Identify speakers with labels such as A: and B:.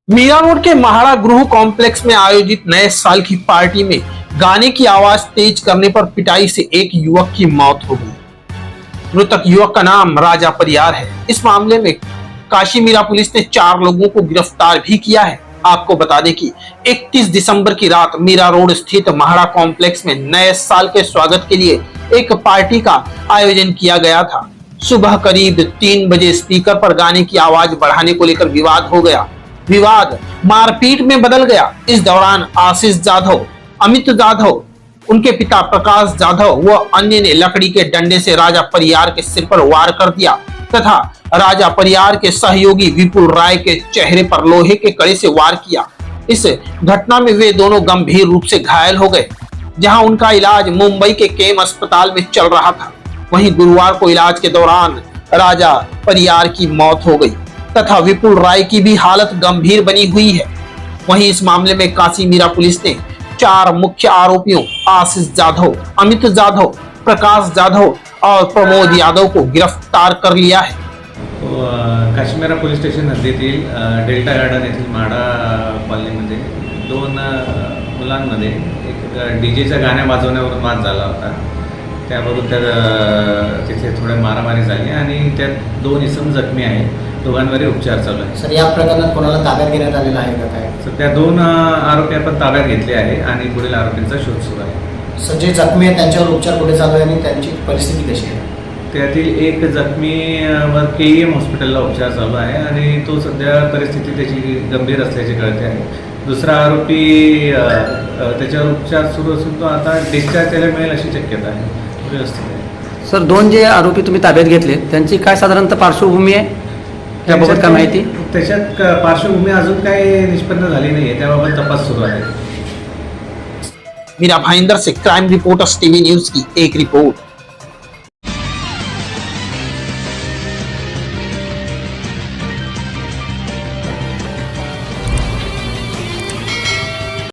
A: Meera road के महाड़ा गृह complex में आयोजित नए साल की पार्टी में गाने की आवाज तेज करने पर पिटाई से एक युवक की मौत हो गई। मृतक युवक का नाम राजा परियार है। इस मामले में काशी मीरा पुलिस ने 4 लोगों को गिरफ्तार भी किया है। आपको बता दें कि 31 दिसंबर की रात मीरा रोड स्थित महाड़ा कॉम्प्लेक्स में नए साल के स्वागत के लिए एक पार्टी का आयोजन किया गया था। सुबह करीब 3 बजे स्पीकर पर गाने की आवाज बढ़ाने को लेकर विवाद हो गया। विवाद मारपीट में बदल गया। इस दौरान आशीष जाधव, अमित जाधव, उनके पिता प्रकाश जाधव व अन्य ने लकड़ी के डंडे से राजा परियार के सिर पर वार कर दिया तथा राजा परियार के सहयोगी विपुल राय के चेहरे पर लोहे के कड़े से वार किया। इस घटना में वे दोनों गंभीर रूप से घायल हो गए, जहां उनका इलाज मुंबई के केम अस्पताल में चल रहा था। वहीं गुरुवार को इलाज के दौरान राजा परियार की मौत हो गई तथा विपुल राय की भी हालत गंभीर बनी हुई है। वहीं इस मामले में काशी मीरा पुलिस ने 4 मुख्य आरोपियों आशीष जाधव, अमित जाधव, प्रकाश जाधव और प्रमोद यादव को गिरफ्तार कर लिया है।
B: काशी मीरा पोलीस स्टेशन हद्दीतील डेल्टा गार्डन येथील माडा कॉलनीमध्ये 2 मुलांमध्ये एक डीजेच्या गाण्या वाजवण्यावरून वाद झाला होता। त्यावरून तिथे थोडे मारामारी झाली आणि त्यात 2 इसम जखमी आहेत। दोघांवरही उपचार चालू आहे।
C: सर, या प्रकरणात कोणाला ताब्यात घेण्यात आलेला आहे का काय?
B: सध्या 2 आरोपी आपण ताब्यात घेतले आहे आणि पुढील आरोपींचा शोध सुरू आहे।
C: सर, जे जखमी आहेत त्यांच्यावर उपचार कुठे चालू आहे आणि त्यांची परिस्थिती कशी आहे?
B: त्यातील एक जखमीवर KEM हॉस्पिटलला उपचार चालू आहे आणि तो सध्या परिस्थिती त्याची गंभीर असल्याचे कळते आहे। दुसरा आरोपी त्याच्यावर उपचार सुरू असून तो आता डिस्चार्ज त्याला मिळेल अशी शक्यता आहे। व्यवस्थित आहे।
D: सर, 2 जे आरोपी तुम्ही ताब्यात घेतले त्यांची काय साधारणतः पार्श्वभूमी आहे, त्याबाबत काय माहिती?
B: त्याच्यात पार्श्वभूमी अजून काही निष्पन्न झाली नाही आहे, त्याबाबत तपास सुरू आहे।
A: मीरा भाईंदर से क्राइम रिपोर्टर्स टीवी न्यूज की एक रिपोर्ट।